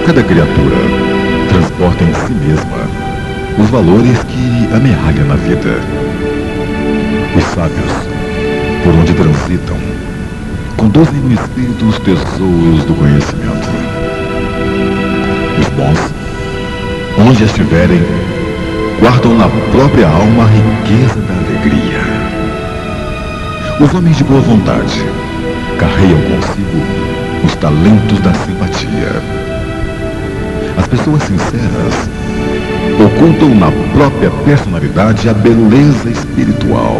Cada criatura transporta em si mesma os valores que amealha na vida. Os sábios, por onde transitam, conduzem no espírito os tesouros do conhecimento. Os bons, onde estiverem, guardam na própria alma a riqueza da alegria. Os homens de boa vontade carregam consigo os talentos da simpatia. As pessoas sinceras ocultam na própria personalidade a beleza espiritual.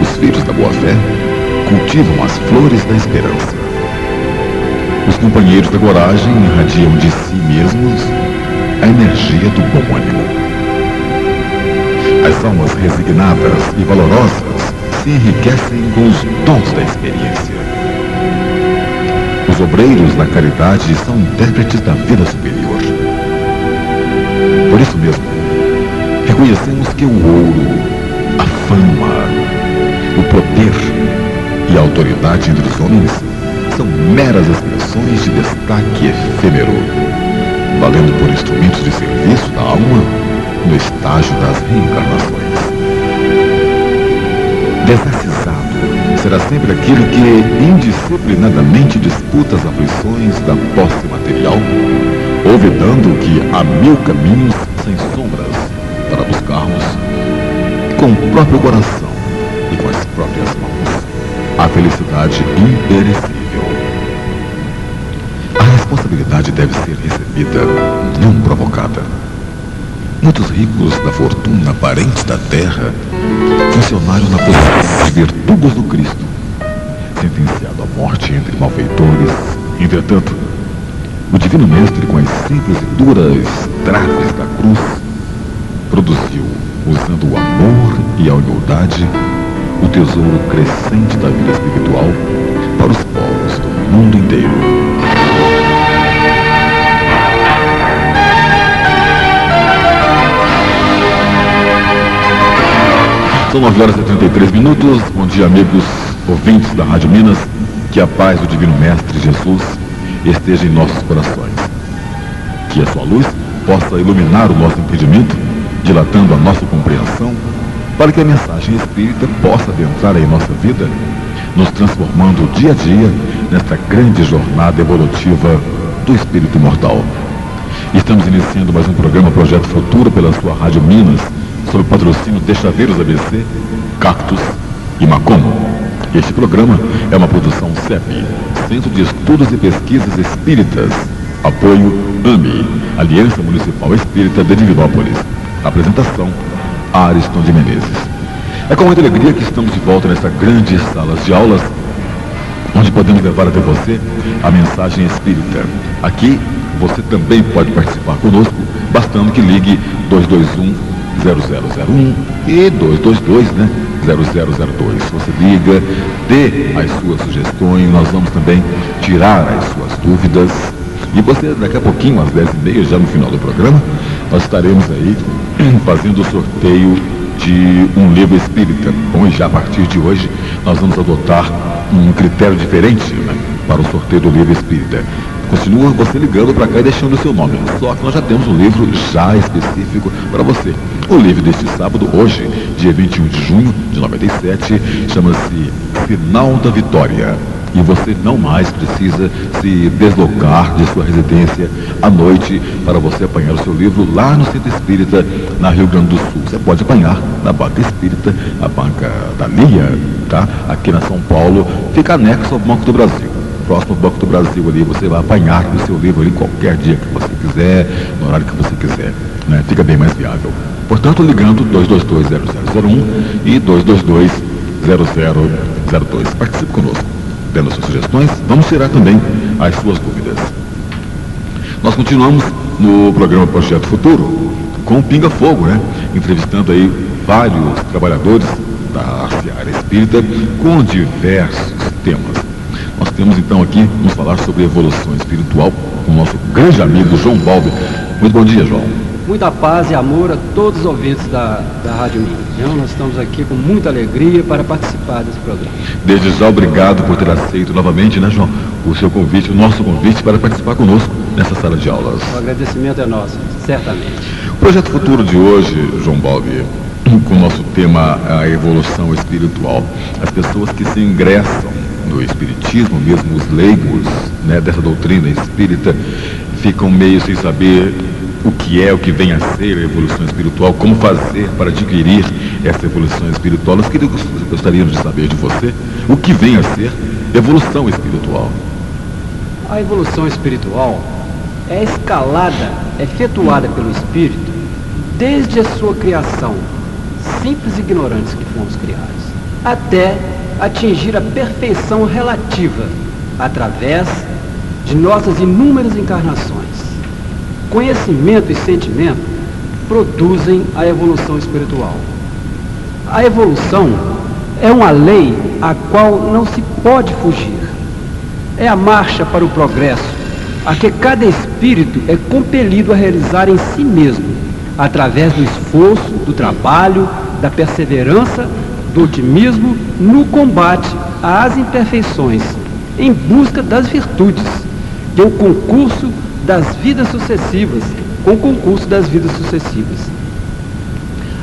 Os filhos da boa-fé cultivam as flores da esperança. Os companheiros da coragem irradiam de si mesmos a energia do bom ânimo. As almas resignadas e valorosas se enriquecem com os dons da experiência. Os obreiros da caridade são intérpretes da vida superior. Por isso mesmo, reconhecemos que o ouro, a fama, o poder e a autoridade entre os homens são meras expressões de destaque efêmero, valendo por instrumentos de serviço da alma no estágio das reencarnações. Desarcisado será sempre aquele que indisciplinadamente disputa as aflições da posse material, olvidando que há 1000 caminhos sem sombras para buscarmos, com o próprio coração e com as próprias mãos, a felicidade imperecível. A responsabilidade deve ser recebida, não provocada. Muitos ricos da fortuna, parentes da terra, funcionaram na posição de verdugos do Cristo, sentenciado à morte entre malfeitores. Entretanto, o Divino Mestre, com as simples e duras traves da cruz, produziu, usando o amor e a humildade, o tesouro crescente da vida espiritual para os povos do mundo inteiro. São 9h33. Bom dia, amigos ouvintes da Rádio Minas. Que a paz do Divino Mestre Jesus esteja em nossos corações. Que a sua luz possa iluminar o nosso entendimento, dilatando a nossa compreensão, para que a mensagem espírita possa adentrar em nossa vida, nos transformando dia a dia nesta grande jornada evolutiva do espírito imortal. Estamos iniciando mais um programa Projeto Futuro pela sua Rádio Minas, sob o patrocínio de Chaveiros ABC, Cactus e Macom. Este programa é uma produção CEP, Centro de Estudos e Pesquisas Espíritas, apoio AME, Aliança Municipal Espírita de Divinópolis. Apresentação, Ariston de Menezes. É com muita alegria que estamos de volta nesta grande sala de aulas, onde podemos levar até você a mensagem espírita. Aqui você também pode participar conosco, bastando que ligue 221-0001 e 222-0002. Você liga, dê as suas sugestões, nós vamos também tirar as suas dúvidas. E você, daqui a pouquinho, às 10h30, já no final do programa, nós estaremos aí fazendo o sorteio de um livro espírita. Bom, e já a partir de hoje nós vamos adotar um critério diferente, né, para o sorteio do livro espírita. Continua você ligando para cá e deixando o seu nome. Só que nós já temos um livro já específico para você. O livro deste sábado, hoje, dia 21 de junho de 97, chama-se Sinal da Vitória. E você não mais precisa se deslocar de sua residência à noite para você apanhar o seu livro lá no Centro Espírita, na Rio Grande do Sul. Você pode apanhar na Banca Espírita, a Banca da Lia, tá? Aqui na São Paulo, fica anexo ao Banco do Brasil. Próximo ao Banco do Brasil ali, você vai apanhar o seu livro ali qualquer dia que você quiser, no horário que você quiser, né? Fica bem mais viável. Portanto, ligando 222-0001 e 222-0002. Participe conosco, dando suas sugestões, vamos tirar também as suas dúvidas. Nós continuamos no programa Projeto Futuro com o Pinga Fogo, né? Entrevistando aí vários trabalhadores da área espírita com diversos temas. Nós temos então aqui, vamos falar sobre evolução espiritual com o nosso grande amigo João Balbi. Muito bom dia, João. Muita paz e amor a todos os ouvintes da Rádio Minas. Nós estamos aqui com muita alegria para participar desse programa. Desde já, obrigado por ter aceito novamente, né, João, o seu convite, o nosso convite para participar conosco nessa sala de aulas. O agradecimento é nosso, certamente. O projeto futuro de hoje, João Balbi, com o nosso tema a evolução espiritual. As pessoas que se ingressam no espiritismo, mesmo os leigos, né, dessa doutrina espírita, ficam meio sem saber o que vem a ser a evolução espiritual, como fazer para adquirir essa evolução espiritual. Nós gostaríamos de saber de você o que vem a ser evolução espiritual. A evolução espiritual é a escalada efetuada pelo espírito desde a sua criação, simples e ignorantes que fomos criados, até atingir a perfeição relativa através de nossas inúmeras encarnações. Conhecimento e sentimento produzem a evolução espiritual. A evolução é uma lei a qual não se pode fugir. É a marcha para o progresso, a que cada espírito é compelido a realizar em si mesmo, através do esforço, do trabalho, da perseverança, do otimismo no combate às imperfeições, em busca das virtudes, que é o concurso das vidas sucessivas, com o concurso das vidas sucessivas.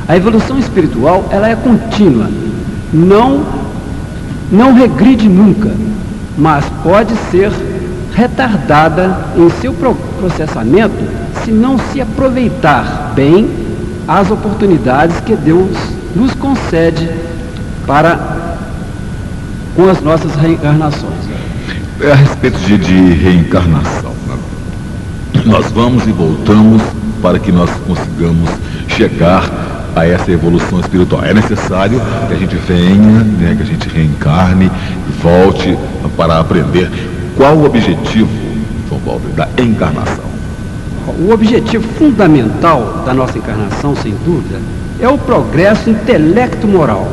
A evolução espiritual, ela é contínua, não regride nunca, mas pode ser retardada em seu processamento se não se aproveitar bem as oportunidades que Deus nos concede com as nossas reencarnações. A respeito de reencarnação, né? Nós vamos e voltamos para que nós consigamos chegar a essa evolução espiritual. É necessário que a gente venha, né, que a gente reencarne e volte para aprender. Qual o objetivo, João Balbi, da encarnação? O objetivo fundamental da nossa encarnação, sem dúvida, é o progresso intelecto-moral.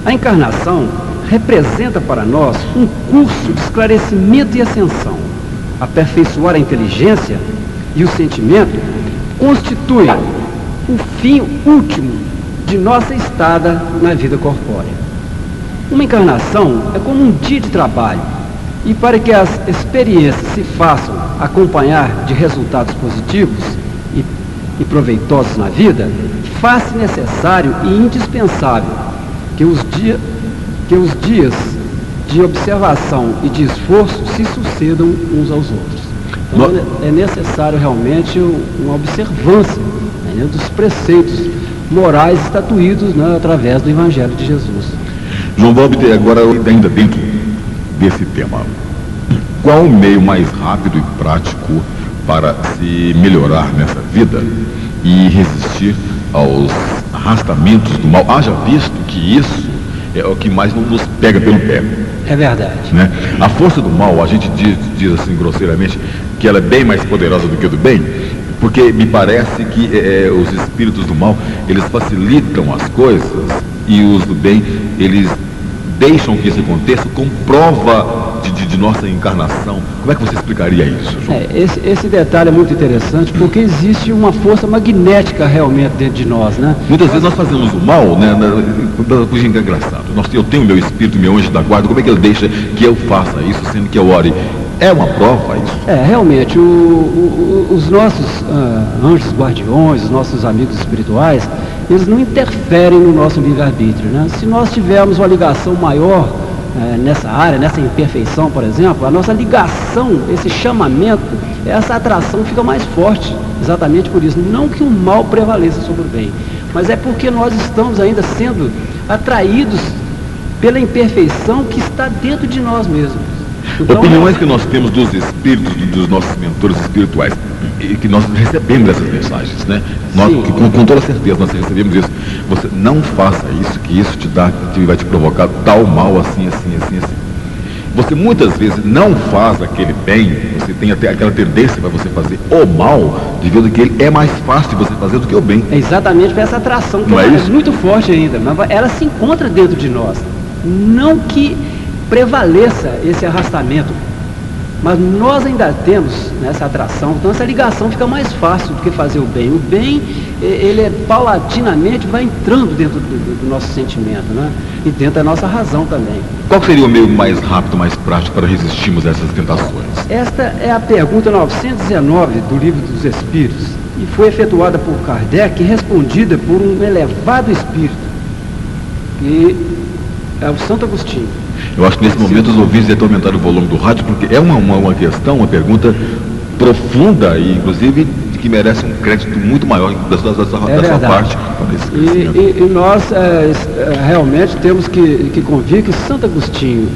A encarnação representa para nós um curso de esclarecimento e ascensão. Aperfeiçoar a inteligência e o sentimento constitui o fim último de nossa estada na vida corpórea. Uma encarnação é como um dia de trabalho, e para que as experiências se façam acompanhar de resultados positivos e proveitosos na vida, faz-se necessário e indispensável que os dias de observação e de esforço se sucedam uns aos outros. Então, é necessário realmente uma observância, né, dos preceitos morais estatuídos, né, através do Evangelho de Jesus. João Balbi, agora ainda dentro desse tema, qual o meio mais rápido e prático para se melhorar nessa vida e resistir aos arrastamentos do mal? Haja visto que isso é o que mais nos pega pelo pé. É verdade. Né? A força do mal, a gente diz assim grosseiramente que ela é bem mais poderosa do que a do bem, porque me parece que os espíritos do mal, eles facilitam as coisas e os do bem, eles deixam que isso aconteça como prova de nossa encarnação. Como é que você explicaria isso, João? Esse detalhe é muito interessante, porque existe uma força magnética realmente dentro de nós, né? Muitas vezes nós fazemos o mal, né? Puxa, é engraçado. Eu tenho meu espírito, meu anjo da guarda, como é que ele deixa que eu faça isso, sendo que eu ore? É uma prova isso? Realmente, os nossos anjos guardiões, os nossos amigos espirituais, eles não interferem no nosso livre-arbítrio, né? Se nós tivermos uma ligação maior nessa área, nessa imperfeição, por exemplo, a nossa ligação, esse chamamento, essa atração fica mais forte, exatamente por isso. Não que o mal prevaleça sobre o bem, mas é porque nós estamos ainda sendo atraídos pela imperfeição que está dentro de nós mesmos. Então, opiniões que nós temos dos espíritos, dos nossos mentores espirituais, e que nós recebemos essas mensagens, né? Nós, que, com toda certeza, nós recebemos isso. Você não faça isso, que isso vai te provocar tal mal, assim, assim, assim, assim. Você muitas vezes não faz aquele bem, você tem até aquela tendência para você fazer o mal, devido a que ele é mais fácil de você fazer do que o bem. É exatamente essa atração que é muito forte ainda, mas ela se encontra dentro de nós. Não que prevaleça esse arrastamento Mas nós ainda temos nessa atração, então essa ligação fica mais fácil do que fazer o bem. O bem, ele paulatinamente vai entrando dentro do nosso sentimento, né? E dentro da nossa razão também. Qual seria o meio mais rápido, mais prático para resistirmos a essas tentações? Esta é a pergunta 919 do Livro dos Espíritos e foi efetuada por Kardec e respondida por um elevado espírito, que é o Santo Agostinho. Eu acho que nesse momento os ouvintes devem aumentar o volume do rádio, porque é uma questão, uma pergunta profunda e, inclusive, que merece um crédito muito maior da sua parte. E nós realmente temos que convir que Santo Agostinho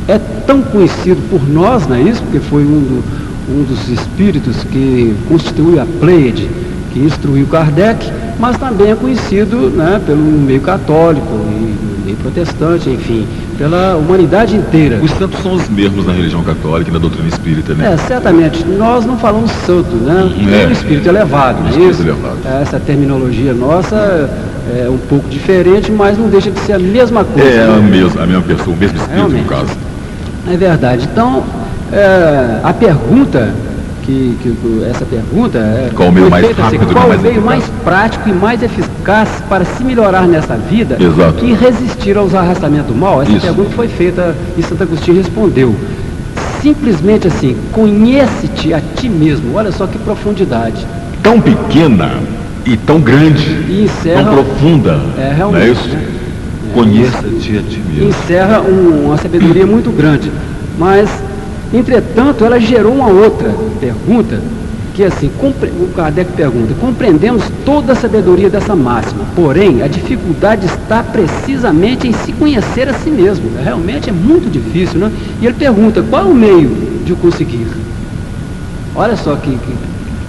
é tão conhecido por nós, não é isso? Porque foi um dos espíritos que constituiu a Pleiade, que instruiu Kardec, mas também é conhecido, né, pelo meio católico e meio protestante, enfim, pela humanidade inteira. Os santos são os mesmos na religião católica e na doutrina espírita, né? Certamente. Nós não falamos santo, né? É um espírito elevado. Essa terminologia nossa é um pouco diferente, mas não deixa de ser a mesma coisa. A mesma pessoa, o mesmo espírito, realmente, no caso. É verdade. Então, a pergunta... essa pergunta qual o meio mais rápido, qual o meio mais prático e mais eficaz para se melhorar nessa vida? Exato. E resistir aos arrastamentos do mal? Essa pergunta foi feita e Santo Agostinho respondeu simplesmente assim: conhece-te a ti mesmo. Olha só que profundidade, tão pequena e tão grande, e encerra, tão profunda, realmente, não é isso? Conheça-te a ti mesmo. Encerra uma sabedoria muito grande, mas entretanto, ela gerou uma outra pergunta, que assim, o Kardec pergunta: compreendemos toda a sabedoria dessa máxima, porém, a dificuldade está precisamente em se conhecer a si mesmo. Realmente é muito difícil, né? E ele pergunta: qual é o meio de o conseguir? Olha só que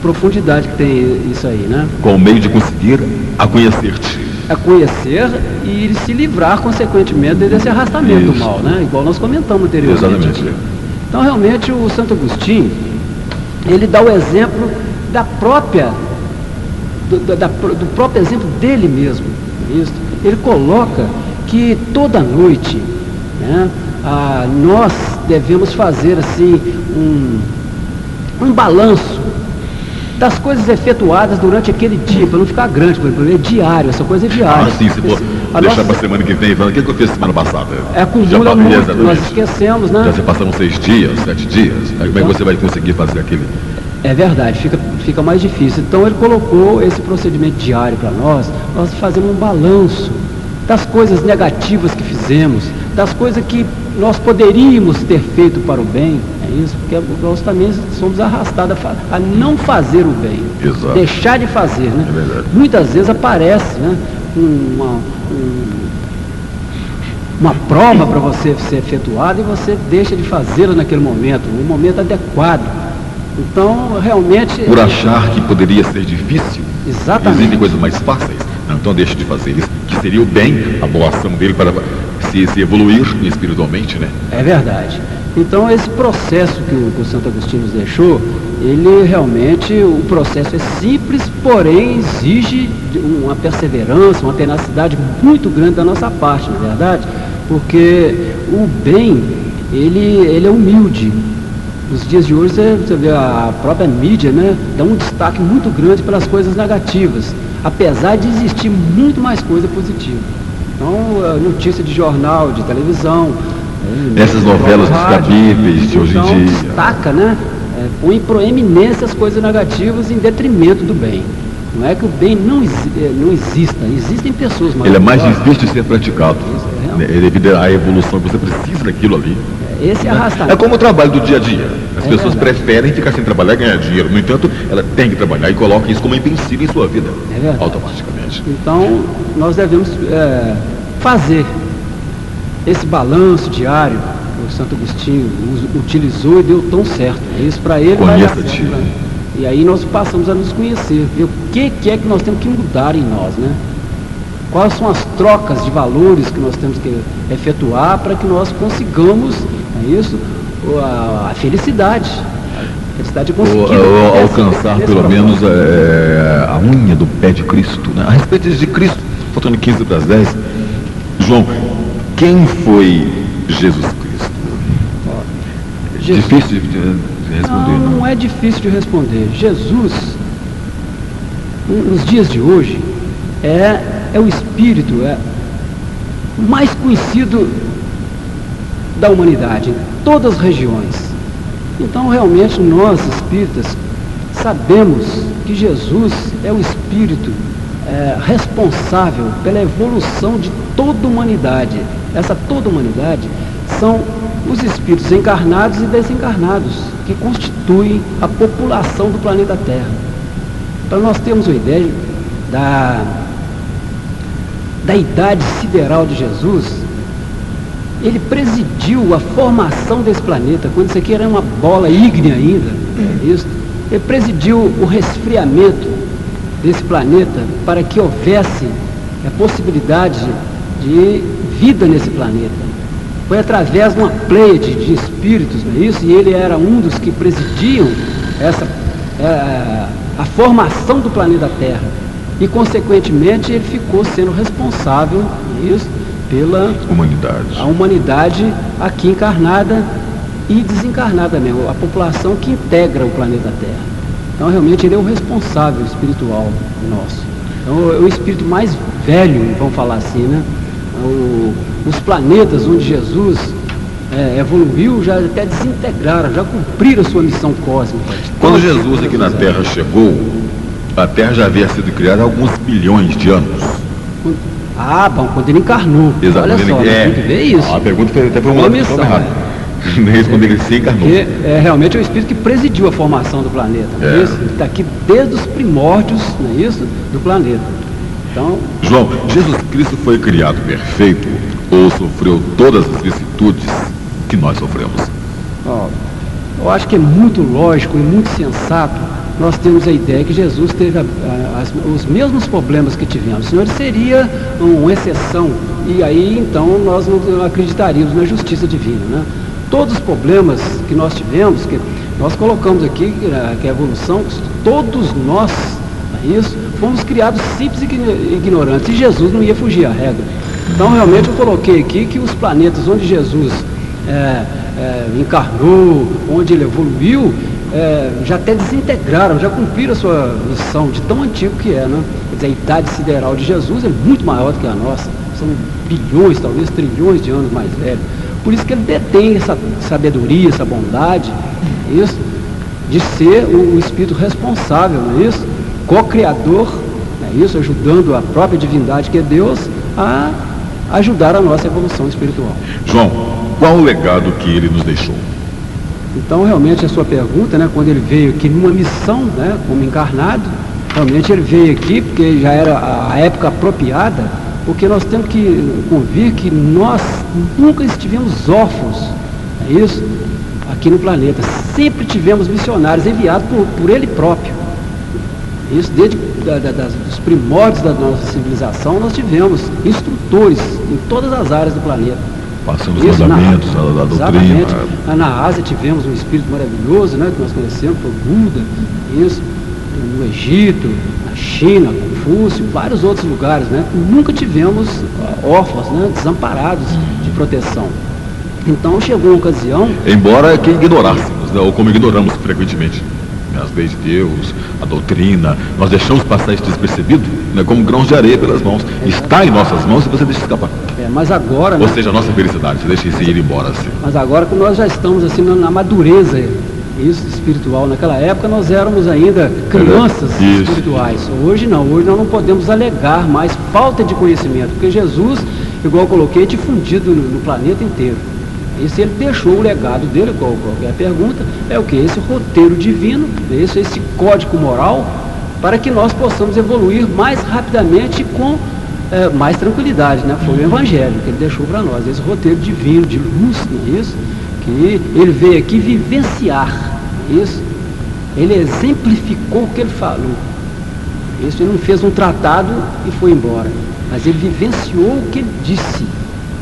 profundidade que tem isso aí, né? Qual o meio de conseguir a conhecer-te? A conhecer e se livrar, consequentemente, desse arrastamento do mal, né? Igual nós comentamos anteriormente. Exatamente. Então, realmente, o Santo Agostinho, ele dá o exemplo da própria, do próprio exemplo dele mesmo. Isso. Ele coloca que toda noite, né, nós devemos fazer assim um balanço das coisas efetuadas durante aquele dia, para não ficar grande, por exemplo, é diário, essa coisa é diária. Sim, se for deixar para a semana que vem, o que eu fiz semana passada? Acumula muito, nós esquecemos, né? Já se passaram 6 dias, 7 dias, então, como é que você vai conseguir fazer aquele? É verdade, fica mais difícil. Então ele colocou esse procedimento diário para nós fazemos um balanço das coisas negativas que fizemos, das coisas que nós poderíamos ter feito para o bem. É isso, porque nós também somos arrastados a não fazer o bem. Exato. Deixar de fazer, né? É verdade. Muitas vezes aparece, né, uma prova para você ser efetuada e você deixa de fazê-la naquele momento, no momento adequado. Então, realmente... Por achar que poderia ser difícil. Exatamente. Existem coisas mais fáceis. Não, então deixa de fazer isso, que seria o bem, a boa ação dele para se evoluir espiritualmente, né? É verdade. Então, esse processo que o Santo Agostinho nos deixou, ele realmente, o processo é simples, porém exige uma perseverança, uma tenacidade muito grande da nossa parte, na verdade, porque o bem, ele é humilde. Nos dias de hoje, você vê a própria mídia, né, dá um destaque muito grande para as coisas negativas, apesar de existir muito mais coisa positiva. Então, notícia de jornal, de televisão, essas novelas descabíveis de hoje em dia, destaca, né, põe em proeminência as coisas negativas em detrimento do bem. Não é que o bem não exista, existem pessoas mais. Ele é mais difícil de ser praticado, devido à evolução, você precisa daquilo ali. Esse arrastamento. É como o trabalho do dia a dia. As pessoas preferem ficar sem trabalhar e ganhar dinheiro. No entanto, ela tem que trabalhar e coloca isso como empecilho em sua vida. Automaticamente. Então, nós devemos fazer esse balanço diário que o Santo Agostinho utilizou e deu tão certo. Isso para ele vai dar certo, né? E aí nós passamos a nos conhecer, ver o que é que nós temos que mudar em nós, né? Quais são as trocas de valores que nós temos que efetuar para que nós consigamos, a felicidade. A felicidade conseguir alcançar pelo menos a unha do pé de Cristo, né? A respeito de Cristo, faltando 15 para as 10, João, quem foi Jesus Cristo? Difícil de responder. Não é difícil de responder. Jesus, nos dias de hoje, é o Espírito mais conhecido da humanidade, em todas as regiões. Então, realmente, nós, espíritas, sabemos que Jesus é o Espírito responsável pela evolução de toda a humanidade. Essa toda a humanidade são os espíritos encarnados e desencarnados, que constituem a população do planeta Terra. Para nós termos uma ideia da idade sideral de Jesus, ele presidiu a formação desse planeta, quando isso aqui era uma bola ígnea ainda, isso. Ele presidiu o resfriamento desse planeta para que houvesse a possibilidade de vida nesse planeta. Foi através de uma pleiade de espíritos, não é isso? E ele era um dos que presidiam a formação do planeta Terra. E, consequentemente, ele ficou sendo responsável isso, pela humanidade aqui encarnada e desencarnada mesmo, a população que integra o planeta Terra. Então, realmente, ele é o responsável espiritual nosso. Então, é o espírito mais velho, vamos falar assim, né? Os planetas onde Jesus evoluiu já até desintegraram, já cumpriram a sua missão cósmica. Quando Jesus aqui na Terra chegou, a Terra já havia sido criada há alguns bilhões de anos. Quando ele encarnou. Exatamente. Olha só, tem que ver isso. A pergunta foi até uma missão errada. Quando ele se encarnou. Porque realmente é o espírito que presidiu a formação do planeta. Não é isso? Ele está aqui desde os primórdios, não é isso? Do planeta. Então, João, Jesus Cristo foi criado perfeito ou sofreu todas as vicissitudes que nós sofremos? Eu acho que é muito lógico e muito sensato nós temos a ideia que Jesus teve os mesmos problemas que tivemos, senão ele seria uma exceção, e aí então nós não acreditaríamos na justiça divina, né? Todos os problemas que nós tivemos, que nós colocamos aqui, que a evolução, todos nós, isso, fomos criados simples e ignorantes, e Jesus não ia fugir à regra. Então realmente eu coloquei aqui que os planetas onde Jesus encarnou, onde ele evoluiu, já até desintegraram, já cumpriram a sua missão, de tão antigo que é, né? Quer dizer, a idade sideral de Jesus é muito maior do que a nossa, são bilhões, talvez trilhões de anos mais velho. Por isso que ele detém essa sabedoria, essa bondade, isso, de ser o espírito responsável, não é isso? Co-criador, é isso, ajudando a própria divindade que é Deus a ajudar a nossa evolução espiritual. João, qual o legado que ele nos deixou? Então, realmente, a sua pergunta, né, quando ele veio aqui numa missão, né, como encarnado, realmente ele veio aqui porque já era a época apropriada, porque nós temos que convir que nós nunca estivemos órfãos, é isso, aqui no planeta. Sempre tivemos missionários enviados por ele próprio. Isso desde os primórdios da nossa civilização, nós tivemos instrutores em todas as áreas do planeta. Passando os mandamentos, a doutrina. Exatamente. Na Ásia tivemos um espírito maravilhoso, né, que nós conhecemos, foi o Buda, isso, no Egito, na China, Confúcio, vários outros lugares, né? Nunca tivemos órfãos, né, desamparados de proteção. Então chegou uma ocasião... Embora que ignorássemos, né, ou como ignoramos frequentemente as leis de Deus, a doutrina, nós deixamos passar isso despercebido, né, como grãos de areia pelas mãos. Está em nossas mãos e você deixa escapar. Mas agora... Ou seja, a nossa felicidade, você deixa isso ir embora assim. Mas agora que nós já estamos assim na madureza isso, espiritual, naquela época nós éramos ainda crianças espirituais. Hoje não, hoje nós não podemos alegar mais falta de conhecimento, porque Jesus, igual eu coloquei, é difundido no planeta inteiro. Isso ele deixou o legado dele, qualquer pergunta, é o que? Esse roteiro divino, esse código moral, para que nós possamos evoluir mais rapidamente e com mais tranquilidade, né? Foi o Evangelho que ele deixou para nós, esse roteiro divino, de luz, isso, que ele veio aqui vivenciar, isso, ele exemplificou o que ele falou, isso, ele não fez um tratado e foi embora, mas ele vivenciou o que ele disse.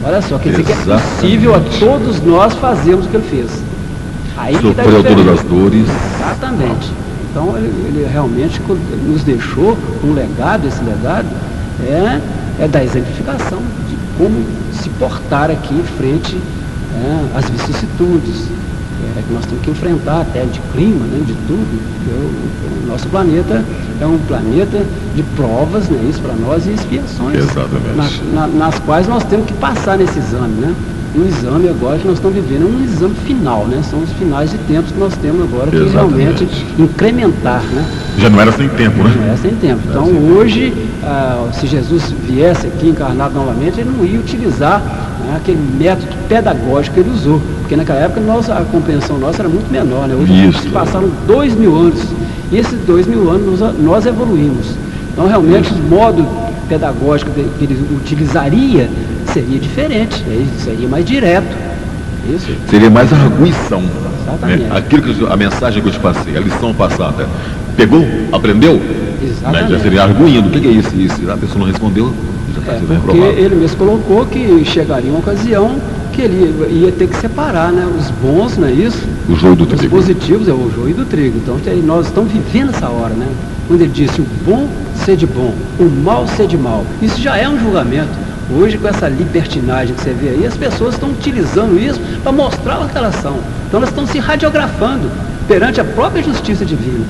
Olha só, quer dizer que é possível a todos nós fazermos o que ele fez. Aí sofreu todas as dores. Exatamente. Então ele realmente nos deixou um legado, esse legado é da exemplificação de como se portar aqui em frente às vicissitudes, que nós temos que enfrentar até de clima, né, de tudo. O nosso planeta é um planeta de provas, né, isso para nós, e expiações. Exatamente. Nas quais nós temos que passar nesse exame, né? Um exame agora que nós estamos vivendo é um exame final, né? São os finais de tempos que nós temos agora que realmente incrementar, né? Já não era sem tempo, né? Não era sem tempo. Então hoje, se Jesus viesse aqui encarnado novamente, ele não ia utilizar, né, aquele método pedagógico que ele usou, porque naquela época a compreensão nossa era muito menor, né? Hoje se passaram 2000 anos, e esses 2000 anos nós evoluímos. Então realmente o modo pedagógico que ele utilizaria seria diferente, seria mais direto. Isso. Seria mais arguição. Exatamente. Né? A mensagem que eu te passei, a lição passada, pegou? Aprendeu? Exatamente. Né? Já seria arguindo. O que é isso? A pessoa não respondeu, já está sendo reprovado. Porque ele mesmo colocou que chegaria uma ocasião que ele ia ter que separar, né, os bons, não é isso? O joio do trigo. Os positivos é o joio do trigo. Então nós estamos vivendo essa hora, né? Quando ele disse o bom ser de bom, o mal ser de mal. Isso já é um julgamento. Hoje, com essa libertinagem que você vê aí, as pessoas estão utilizando isso para mostrar o que elas são. Então elas estão se radiografando perante a própria justiça divina.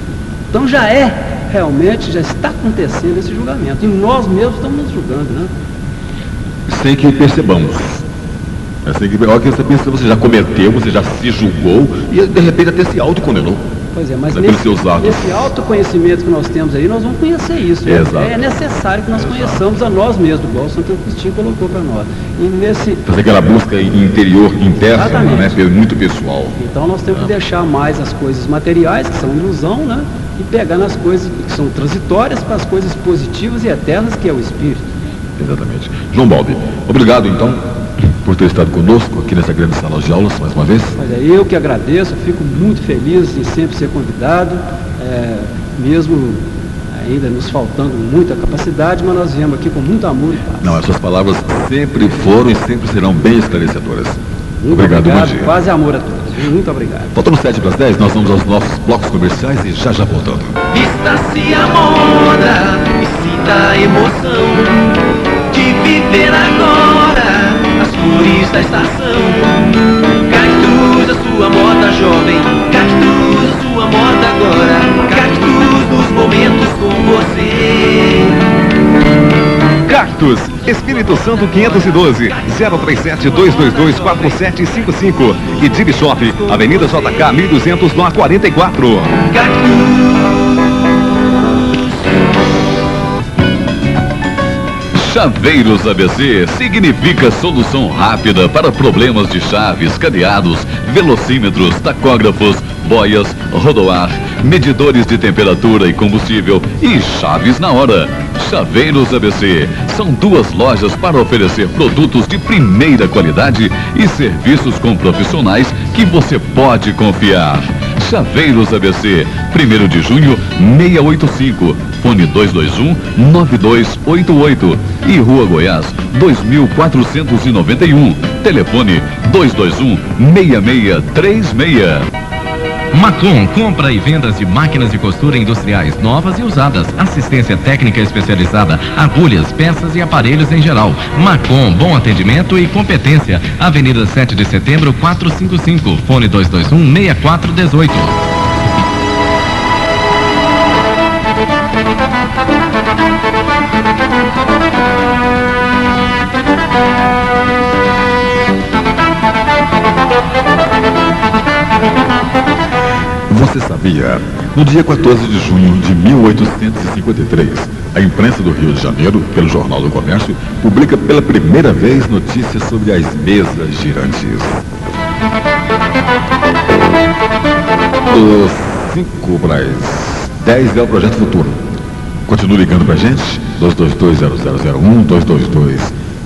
Então já realmente está acontecendo esse julgamento. E nós mesmos estamos nos julgando, né? Sem que percebamos. Sem que você pensa, você já cometeu, você já se julgou e de repente até se autocondenou. Pois é, mas nesse autoconhecimento que nós temos aí, nós vamos conhecer isso. Né? É necessário que nós conheçamos a nós mesmos, igual o Santo Agostinho colocou para nós. E fazer aquela busca interior, interna, né? Muito pessoal. Então nós temos que deixar mais as coisas materiais, que são ilusão, né? E pegar nas coisas que são transitórias para as coisas positivas e eternas, que é o Espírito. Exatamente. João Balbi, obrigado então por ter estado conosco aqui nessa grande sala de aulas mais uma vez. Mas é eu que agradeço, fico muito feliz em sempre ser convidado, mesmo ainda nos faltando muita capacidade, mas nós viemos aqui com muito amor e paz. Não, essas palavras sempre foram e sempre serão bem esclarecedoras. Muito obrigado, bom dia. Paz e amor a todos. Muito obrigado. Faltando 7 para as 10, nós vamos aos nossos blocos comerciais e já voltando. Vista-se a moda e sinta a emoção de viver agora as cores da estação. Cactus, a sua moda jovem. Cactus, a sua moda agora. Cactus, nos momentos com você. Cactus, Espírito Santo 512, 037-222-4755 e Dib Shop, Avenida JK 1200, no A44. Chaveiros ABC significa solução rápida para problemas de chaves, cadeados, velocímetros, tacógrafos, boias, rodoar, medidores de temperatura e combustível e chaves na hora. Chaveiros ABC são 2 lojas para oferecer produtos de primeira qualidade e serviços com profissionais que você pode confiar. Chaveiros ABC, 1º de junho, 685, fone 221-9288 e Rua Goiás, 2491, telefone 221-6636. Macon, compra e vendas de máquinas de costura industriais novas e usadas, assistência técnica especializada, agulhas, peças e aparelhos em geral. Macon, bom atendimento e competência. Avenida 7 de Setembro, 455, fone 221-6418. Você sabia? No dia 14 de junho de 1853, a imprensa do Rio de Janeiro, pelo Jornal do Comércio, publica pela primeira vez notícias sobre as mesas girantes. Os 5 para as 10 é o Projeto Futuro. Continue ligando para a gente, 222-0001,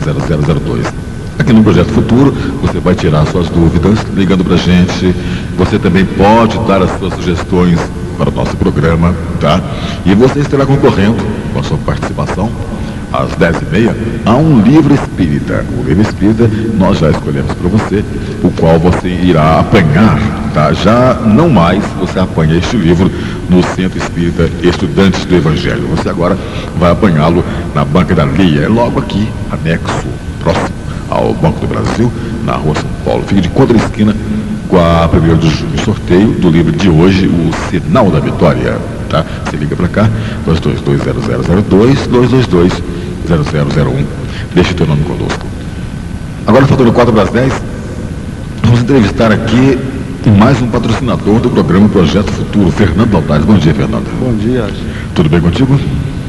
222-0002. Aqui no Projeto Futuro, você vai tirar suas dúvidas ligando para a gente. Você também pode dar as suas sugestões para o nosso programa, tá? E você estará concorrendo com a sua participação às 10h30 a um livro espírita. O livro espírita nós já escolhemos para você, o qual você irá apanhar, tá? Já não mais você apanha este livro no Centro Espírita Estudantes do Evangelho. Você agora vai apanhá-lo na Banca da Lia, é logo aqui, anexo, próximo ao Banco do Brasil, na Rua São Paulo. Fica de contraesquina com com a 1º de junho, sorteio do livro de hoje, O Sinal da Vitória. Tá? Você liga para cá, 222-0002, 222-0001. Deixa o teu nome conosco. Agora, faltando 4 para as 10, vamos entrevistar aqui mais um patrocinador do programa Projeto Futuro, Fernando Altares. Bom dia, Fernando. Bom dia. Tudo bem contigo?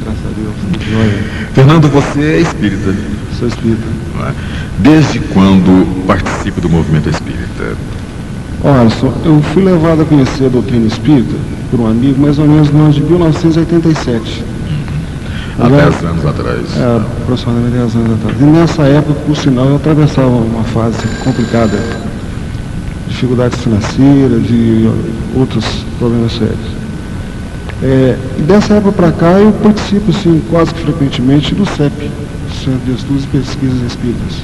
Graças a Deus. Joia. Fernando, você é espírita? Sou espírita. Não é? Desde quando participa do movimento espírita? Olha, eu fui levado a conhecer a doutrina espírita por um amigo mais ou menos no ano de 1987. Há 10 anos atrás. Aproximadamente 10 anos atrás. E nessa época, por sinal, eu atravessava uma fase complicada. Dificuldades financeiras e outros problemas sérios. E dessa época para cá, eu participo, assim, quase que frequentemente do CEP, Centro de Estudos e Pesquisas Espíritas.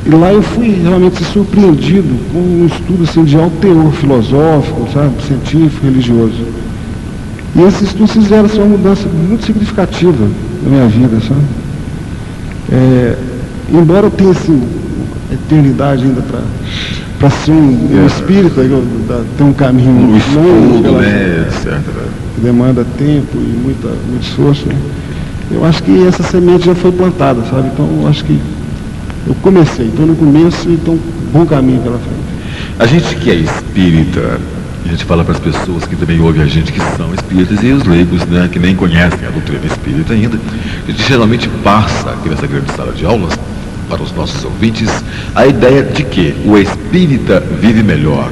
E lá eu fui realmente surpreendido com um estudo assim, de alto teor filosófico, sabe, científico, religioso. E esses estudos fizeram assim, uma mudança muito significativa na minha vida, sabe? Embora eu tenha assim, eternidade ainda para ser um espírita, ter um caminho muito longo, que demanda tempo e muito esforço, né? Eu acho que essa semente já foi plantada, sabe? Então eu acho que eu comecei, estou no começo e estou um bom caminho pela frente. A gente que é espírita, a gente fala para as pessoas que também ouvem a gente que são espíritas e os leigos, né, que nem conhecem a doutrina espírita ainda, a gente geralmente passa aqui nessa grande sala de aulas para os nossos ouvintes a ideia de que o espírita vive melhor.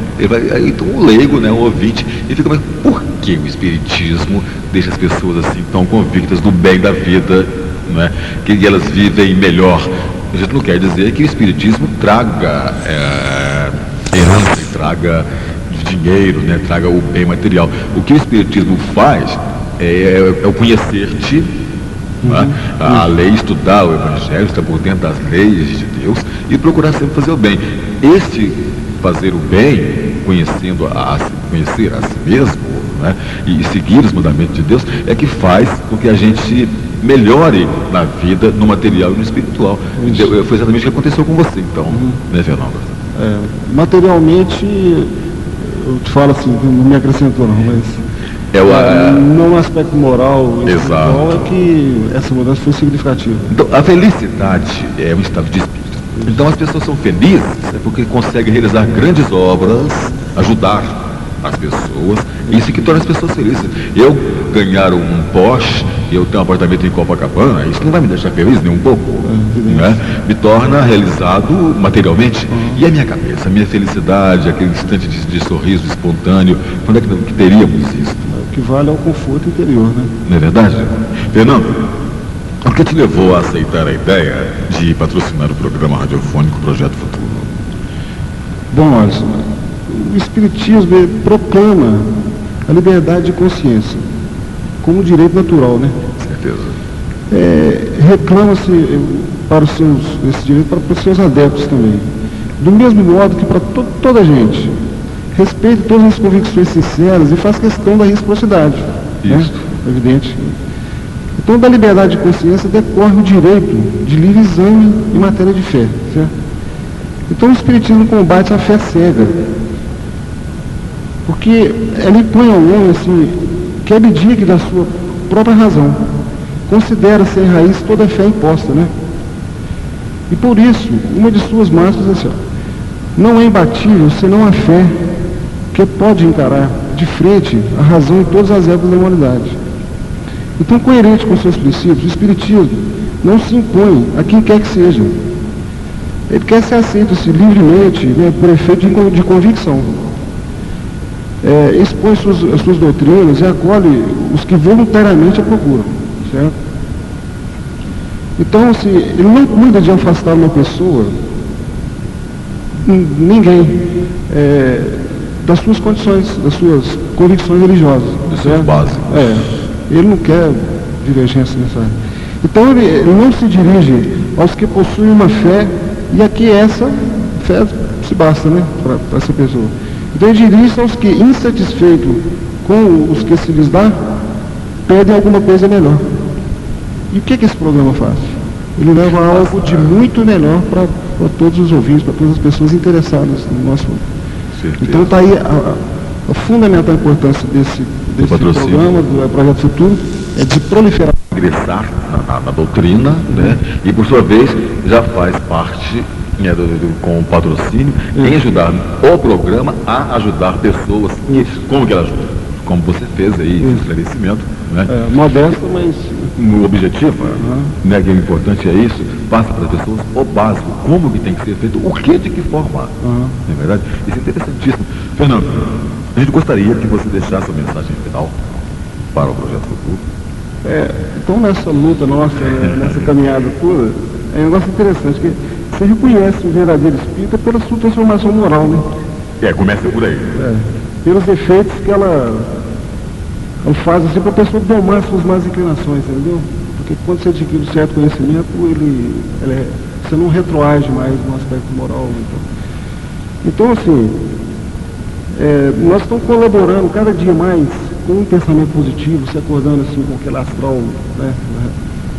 Então o leigo, né, o ouvinte, ele fica, mas por que o espiritismo deixa as pessoas assim tão convictas do bem da vida, né, que elas vivem melhor? A gente não quer dizer que o espiritismo traga herança, traga dinheiro, né, traga o bem material. O que o espiritismo faz é o conhecer-te, né, a lei, estudar o evangelho, estar por dentro das leis de Deus e procurar sempre fazer o bem. Este fazer o bem, conhecer a si mesmo, né, e seguir os mandamentos de Deus, é que faz com que a gente melhore na vida, no material e no espiritual. Foi exatamente o que aconteceu com você, então, né, Fernando? Materialmente, eu te falo assim, não me acrescentou não, mas no aspecto moral e espiritual é que essa mudança foi significativa. Então, a felicidade é um estado de espírito. Então as pessoas são felizes porque conseguem realizar grandes obras, ajudar as pessoas, isso que torna as pessoas felizes. Eu ganhar um Porsche, eu ter um apartamento em Copacabana, isso não vai me deixar feliz nem um pouco, né? Me torna realizado materialmente. E a minha cabeça, a minha felicidade, aquele instante de sorriso espontâneo, quando é que teríamos isso? O que vale é o conforto interior, né? Não é verdade? Fernando, o que te levou a aceitar a ideia de patrocinar o programa radiofônico Projeto Futuro? Bom, Alisson, o Espiritismo proclama a liberdade de consciência como direito natural, né? Certeza. Reclama-se esse direito para os seus adeptos também. Do mesmo modo que para toda a gente. Respeite todas as convicções sinceras e faz questão da reciprocidade. Isso. Né? Evidente. Então, da liberdade de consciência decorre o direito de livre exame em matéria de fé. Certo? Então, o Espiritismo combate a fé cega. Porque ele põe ao homem assim, que abdique da sua própria razão. Considera sem raiz toda a fé imposta, né? E por isso, uma de suas máximas é assim, não é imbatível senão a fé, que pode encarar de frente a razão em todas as épocas da humanidade. Então, coerente com seus princípios, o Espiritismo não se impõe a quem quer que seja. Ele quer ser aceito assim, livremente, né, por efeito de convicção. Expõe as suas doutrinas e acolhe os que voluntariamente a procuram. Certo? Então, assim, ele não cuida de afastar uma pessoa, ninguém, das suas condições, das suas convicções religiosas. Dos seus básicos. Ele não quer divergência nessa área. Então, ele não se dirige aos que possuem uma fé, e aqui essa fé se basta, né, para essa pessoa. Então, ele dirige aos que, insatisfeitos com os que se lhes dá, pedem alguma coisa melhor. E o que esse programa faz? Ele leva algo de muito melhor para para todos os ouvintes, para todas as pessoas interessadas no nosso. Certeza. Então está aí a fundamental importância desse programa, do Projeto Futuro, é de proliferar. Ingressar na doutrina, né? E por sua vez já faz parte, né, com o patrocínio, em ajudar o programa a ajudar pessoas. Como que ela ajuda? Como você fez aí, o esclarecimento, né? Modesto, mas O objetivo, né, que o importante é isso, passa para as pessoas o básico, como que tem que ser feito, o que, de que forma. Não é verdade? Isso é interessantíssimo. Fernando, a gente gostaria que você deixasse a mensagem final para o Projeto Futuro. Então nessa luta nossa, nessa caminhada toda, é um negócio interessante, que você reconhece o verdadeiro espírita pela sua transformação moral, né? Começa por aí. Pelos efeitos que ela faz assim para a pessoa domar suas más inclinações, entendeu? Porque quando você adquire um certo conhecimento, você não retroage mais no aspecto moral. Então assim, nós estamos colaborando cada dia mais com um pensamento positivo, se acordando assim com aquele astral, né,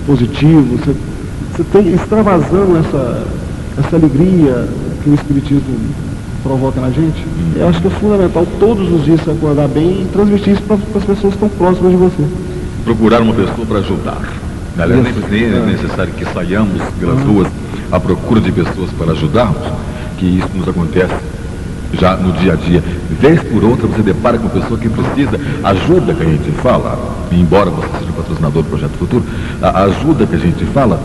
positivo, você tem extravasando essa alegria que o Espiritismo provoca na gente. Eu acho que é fundamental todos os dias se acordar bem e transmitir isso para as pessoas que estão próximas de você. Procurar uma pessoa para ajudar. Aliás, nem é necessário que saiamos pelas ruas à procura de pessoas para ajudarmos, que isso nos acontece já no dia a dia. Vez por outra você depara com uma pessoa que precisa. Ajuda que a gente fala, embora você seja patrocinador do Projeto Futuro, a ajuda que a gente fala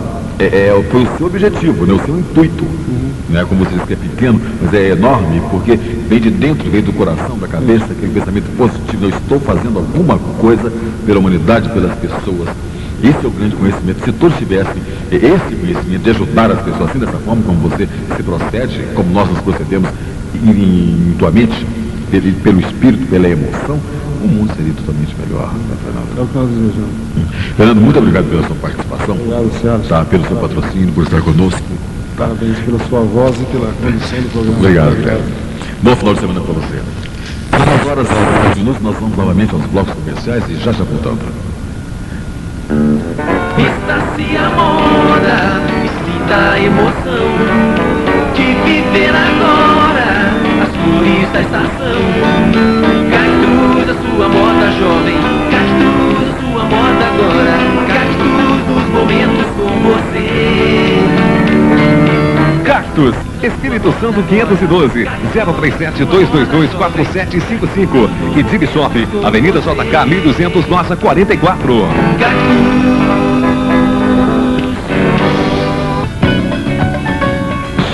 foi o seu objetivo, né, o seu intuito. Né, como você diz que é pequeno, mas é enorme, porque vem de dentro, vem do coração, da cabeça, aquele pensamento positivo. Eu estou fazendo alguma coisa pela humanidade, pelas pessoas. Esse é o grande conhecimento. Se todos tivessem esse conhecimento de ajudar as pessoas assim, dessa forma como você se procede, como nós nos procedemos intuamente, pelo espírito, pela emoção, o mundo seria totalmente melhor, né, Fernando? É o que nós desejamos. Fernando, muito obrigado pela sua participação. Obrigado, Sérgio. Pelo seu patrocínio, por estar conosco. Parabéns pela sua voz e pela condição do programa. Obrigado. Bom final de semana para você. 9 horas e 20 minutos, nós vamos novamente aos blocos comerciais e já voltando. Vista-se a moda e sinta a emoção de viver agora as cores da estação. Cactus, a sua moda jovem, Cactus, a sua moda agora, Cactus dos momentos com você. Cactus, Espírito Santo 512, 037-222-4755 e Zib Shop, Avenida JK 1200, Nossa 44.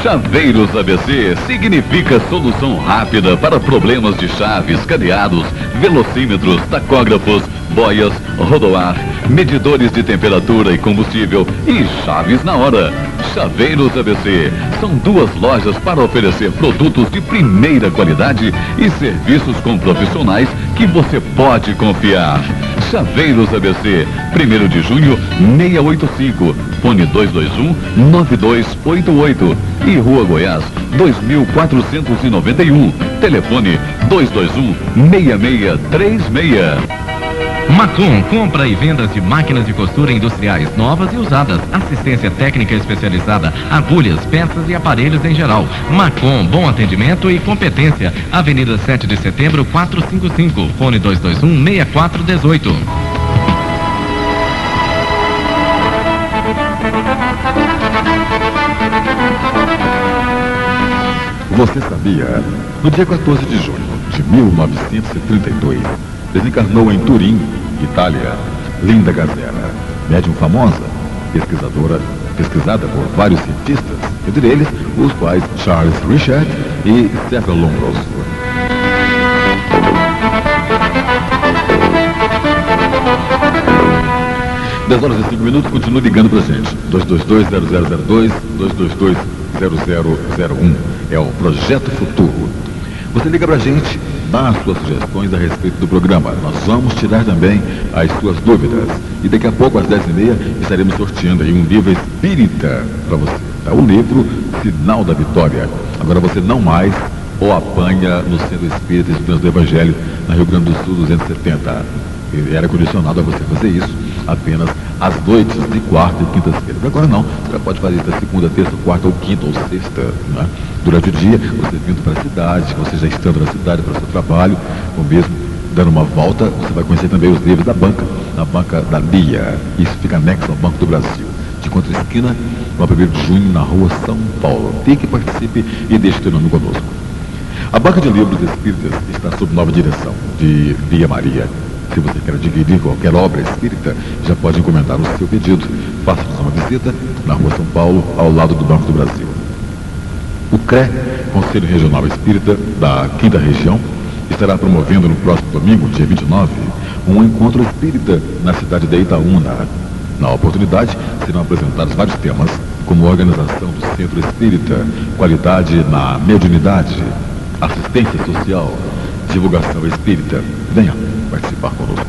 Chaveiros ABC significa solução rápida para problemas de chaves, cadeados, velocímetros, tacógrafos, boias, rodoar, medidores de temperatura e combustível e chaves na hora. Chaveiros ABC são 2 lojas para oferecer produtos de primeira qualidade e serviços com profissionais que você pode confiar. Chaveiros ABC, 1º de junho, 685, fone 221-9288 e Rua Goiás, 2491, telefone 221-6636. Macom, compra e vendas de máquinas de costura industriais novas e usadas, assistência técnica especializada, agulhas, peças e aparelhos em geral. Macom, bom atendimento e competência. Avenida 7 de Setembro, 455, fone 221-6418. Você sabia? No dia 14 de junho de 1932, desencarnou em Turim, Itália, Linda Gazera, médium famosa, pesquisada por vários cientistas, entre eles os quais Charles Richard e César Lombroso. Dez horas e 5 minutos, continue ligando pra gente. 222-0002, 222-0001. É o Projeto Futuro. Você liga pra gente, dá as suas sugestões a respeito do programa. Nós vamos tirar também as suas dúvidas. E daqui a pouco, às 10h30, estaremos sorteando aí um livro espírita para você. É o livro Sinal da Vitória. Agora você não mais o apanha no Centro Espírita Estudantes do Evangelho, na Rio Grande do Sul 270. Ele era condicionado a você fazer isso apenas às noites de quarta e quinta-feira. Agora não, você já pode fazer isso da segunda, terça, quarta ou quinta ou sexta, né? Durante o dia, você vindo para a cidade, você já estando na cidade para o seu trabalho, ou mesmo dando uma volta, você vai conhecer também os livros da banca, na banca da Lia. Isso fica anexo ao Banco do Brasil, de contra-esquina, no 1º de junho, na rua São Paulo. Fique, participe e deixe seu nome conosco. A banca de livros espíritas está sob nova direção de Lia Maria. Se você quer adquirir qualquer obra espírita, já pode encomendar o seu pedido. Faça-nos uma visita na rua São Paulo, ao lado do Banco do Brasil. O CRE, Conselho Regional Espírita da 5ª Região, estará promovendo no próximo domingo, dia 29, um encontro espírita na cidade de Itaúna. Na oportunidade, serão apresentados vários temas, como organização do centro espírita, qualidade na mediunidade, assistência social, divulgação espírita. Venha participar conosco.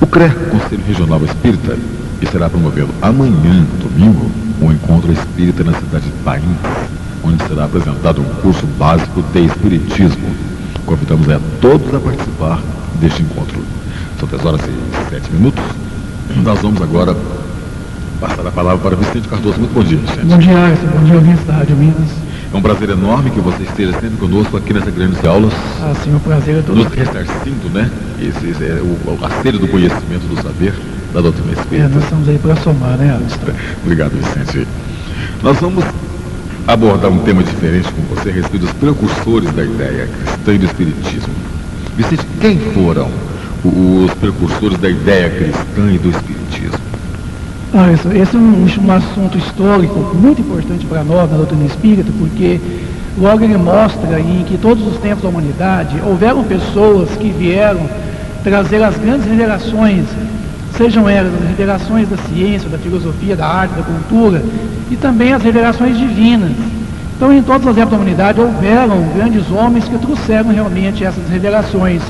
O CRE, Conselho Regional Espírita, estará promovendo amanhã, domingo, um encontro espírita na cidade de Paim, onde será apresentado um curso básico de espiritismo. Convidamos a todos a participar deste encontro. São 10h07. Nós vamos agora passar a palavra para Vicente Cardoso. Muito bom dia, Vicente. Bom dia, Arce. Bom dia, ouvintes da Rádio Minas. É um prazer enorme que você esteja sempre conosco aqui nessas grandes aulas. Sim, o prazer é todo. Nos ressarcindo, né? Esse é o acervo do conhecimento, do saber da doutrina espírita. Nós estamos aí para somar, né, Arce? Obrigado, Vicente. Nós vamos abordar um tema diferente com você a respeito dos precursores da ideia cristã e do espiritismo. Vicente, quem foram os precursores da ideia cristã e do espiritismo? Esse é um assunto histórico muito importante para nós na doutrina espírita, porque logo ele mostra aí que em todos os tempos da humanidade houveram pessoas que vieram trazer as grandes revelações, sejam elas as revelações da ciência, da filosofia, da arte, da cultura, e também as revelações divinas. Então, em todas as épocas da humanidade houveram grandes homens que trouxeram realmente essas revelações.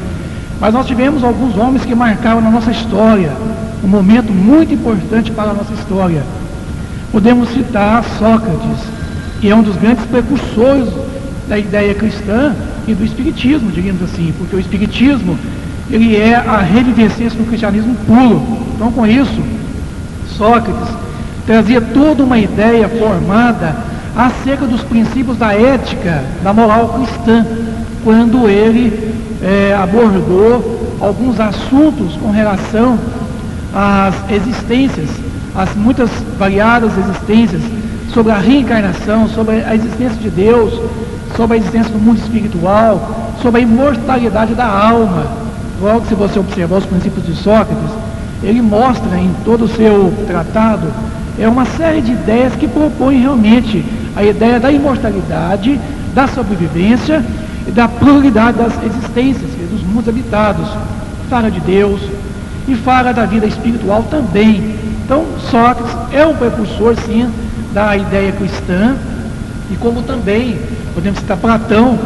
Mas nós tivemos alguns homens que marcaram na nossa história um momento muito importante para a nossa história. Podemos citar Sócrates, que é um dos grandes precursores da ideia cristã e do espiritismo, digamos assim, porque o espiritismo ele é a revivescência do cristianismo puro. Então, com isso, Sócrates trazia toda uma ideia formada acerca dos princípios da ética, da moral cristã, quando ele abordou alguns assuntos com relação às existências, às muitas variadas existências, sobre a reencarnação, sobre a existência de Deus, sobre a existência do mundo espiritual, sobre a imortalidade da alma. Logo, se você observar os princípios de Sócrates, ele mostra em todo o seu tratado uma série de ideias que propõem realmente a ideia da imortalidade, da sobrevivência e da pluralidade das existências, dos mundos habitados. Fala de Deus e fala da vida espiritual também. Então, Sócrates é um precursor, sim, da ideia cristã, e como também podemos citar Platão,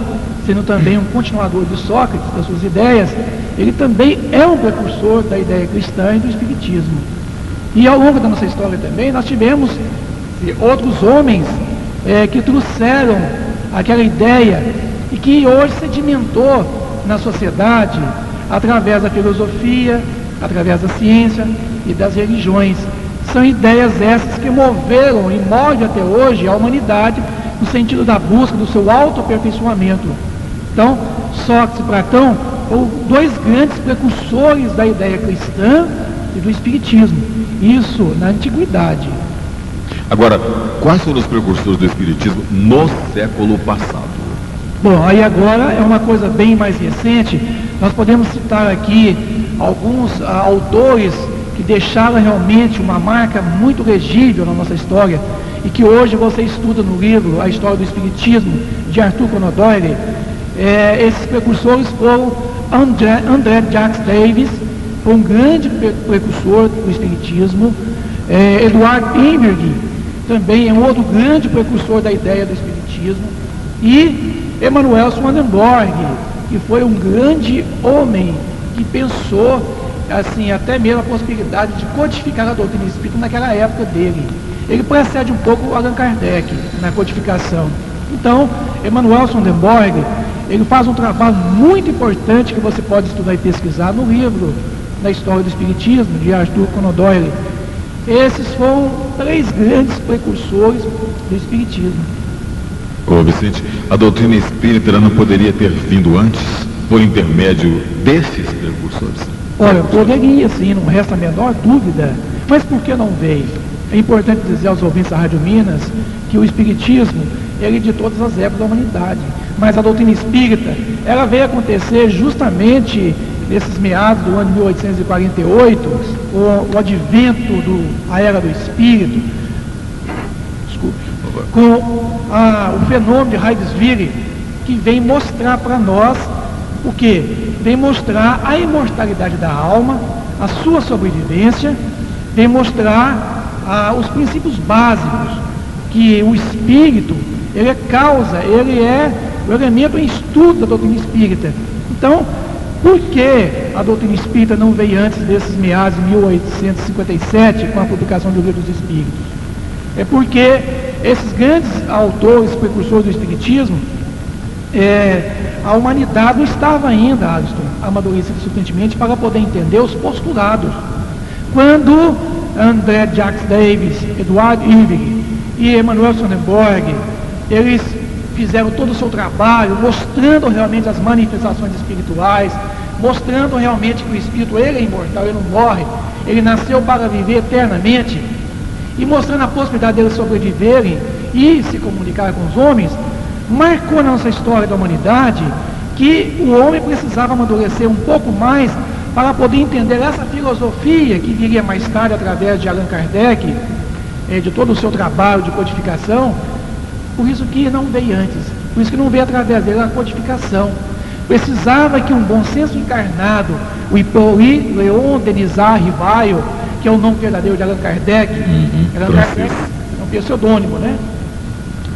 sendo também um continuador de Sócrates, das suas ideias, ele também é um precursor da ideia cristã e do espiritismo. E ao longo da nossa história também, nós tivemos outros homens que trouxeram aquela ideia e que hoje sedimentou na sociedade através da filosofia, através da ciência e das religiões. São ideias essas que moveram e movem até hoje a humanidade no sentido da busca do seu autoaperfeiçoamento. Então, Sócrates e Platão foram dois grandes precursores da ideia cristã e do espiritismo. Isso na antiguidade. Agora, quais foram os precursores do espiritismo no século passado? Bom, aí agora é uma coisa bem mais recente. Nós podemos citar aqui alguns autores que deixaram realmente uma marca muito legível na nossa história e que hoje você estuda no livro A História do Espiritismo, de Arthur Conan Doyle. Esses precursores foram André Jacques Davis, foi um grande precursor do espiritismo. Eduard Immerg também é um outro grande precursor da ideia do espiritismo. E Emanuel Swedenborg, que foi um grande homem que pensou assim, até mesmo a possibilidade de codificar a doutrina espírita naquela época dele. Ele precede um pouco Allan Kardec na codificação. Então, Emanuel Swedenborg, ele faz um trabalho muito importante que você pode estudar e pesquisar no livro na história do Espiritismo, de Arthur Conan Doyle. Esses foram 3 grandes precursores do Espiritismo. Ô Vicente, a doutrina espírita ela não poderia ter vindo antes, por intermédio desses precursores? Olha, poderia sim, não resta a menor dúvida. Mas por que não veio? É importante dizer aos ouvintes da Rádio Minas que o Espiritismo, ele é de todas as épocas da humanidade. Mas a doutrina espírita, ela veio acontecer justamente nesses meados do ano de 1848, com o advento da Era do Espírito, com o fenômeno de Heidesville, que vem mostrar para nós o quê? Vem mostrar a imortalidade da alma, a sua sobrevivência, vem mostrar os princípios básicos, que o espírito, ele é causa, ele é o elemento em estudo da doutrina espírita. Então, por que a doutrina espírita não veio antes desses meados de 1857, com a publicação do Livro dos Espíritos? É porque esses grandes autores, precursores do Espiritismo, a humanidade não estava ainda, Alisson, amadurecida suficientemente para poder entender os postulados. Quando André Jacques Davis, Edward Irving e Emanuel Swedenborg, eles fizeram todo o seu trabalho, mostrando realmente as manifestações espirituais, mostrando realmente que o espírito ele é imortal, ele não morre, ele nasceu para viver eternamente, e mostrando a possibilidade deles sobreviverem e se comunicar com os homens, marcou na nossa história da humanidade que o homem precisava amadurecer um pouco mais para poder entender essa filosofia que viria mais tarde através de Allan Kardec, de todo o seu trabalho de codificação. Por isso que não veio antes, por isso que não veio através dele a codificação. Precisava que um bom senso encarnado, o Hippolyte Léon Denisard Rivail, que é o nome verdadeiro de Allan Kardec, Allan Kardec é um pseudônimo, né?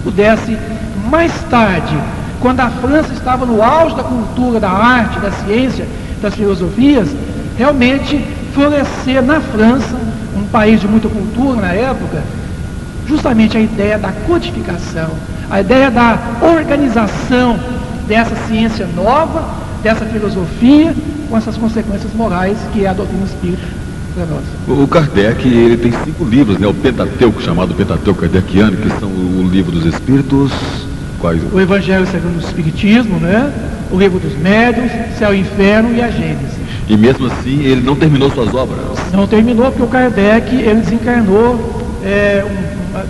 Pudesse, mais tarde, quando a França estava no auge da cultura, da arte, da ciência, das filosofias, realmente florescer na França, um país de muita cultura na época, justamente a ideia da codificação, a ideia da organização dessa ciência nova, dessa filosofia, com essas consequências morais que é a doutrina espírita para nós. O Kardec, ele tem 5 livros, né? O Pentateuco, chamado Pentateuco Kardeciano, que são o Livro dos Espíritos, quais? O Evangelho segundo o Espiritismo, né? O Livro dos Médiuns, Céu e Inferno e a Gênese. E mesmo assim, ele não terminou suas obras? Não terminou, porque o Kardec, ele desencarnou,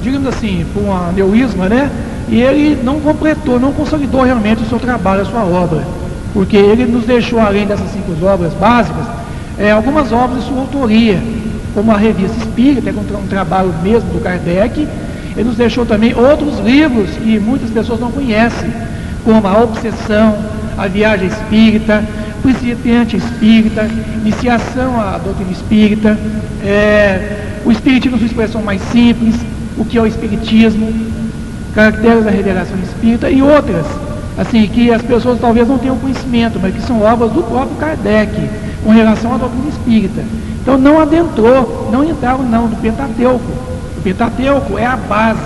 digamos assim, por um aneurisma, né? E ele não completou, não consolidou realmente o seu trabalho, a sua obra. Porque ele nos deixou, além dessas 5 obras básicas, algumas obras de sua autoria, como a Revista Espírita, que é um trabalho mesmo do Kardec. Ele nos deixou também outros livros que muitas pessoas não conhecem, como A Obsessão, A Viagem Espírita, Principiante Espírita, Iniciação à Doutrina Espírita, o Espiritismo, sua expressão mais simples, o que é o Espiritismo, Caracteres da Revelação Espírita e outras, assim, que as pessoas talvez não tenham conhecimento, mas que são obras do próprio Kardec, com relação à doutrina espírita. Então não adentrou, não entraram não no Pentateuco. O Pentateuco é a base,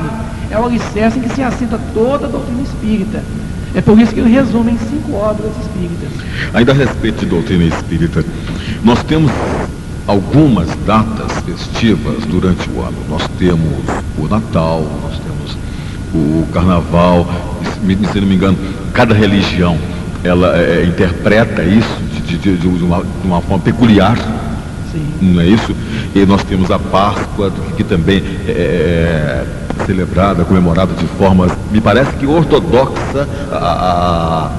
é o alicerce em que se assenta toda a doutrina espírita. É por isso que ele resume em 5 obras espíritas. Ainda a respeito de doutrina espírita, nós temos algumas datas festivas durante o ano. Nós temos o Natal, nós temos o Carnaval, se não me engano, cada religião ela interpreta isso de uma forma peculiar. Sim. Não é isso? E nós temos a Páscoa, que também é celebrada, comemorada de forma, me parece que ortodoxa a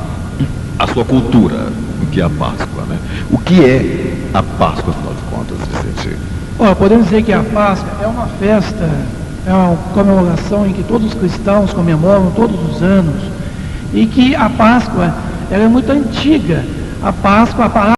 sua cultura, o que é a Páscoa, né? O que é a Páscoa, afinal de contas, Vicente? Podemos dizer que a Páscoa é uma festa, é uma comemoração em que todos os cristãos comemoram todos os anos, e que a Páscoa ela é muito antiga. A Páscoa, a palavra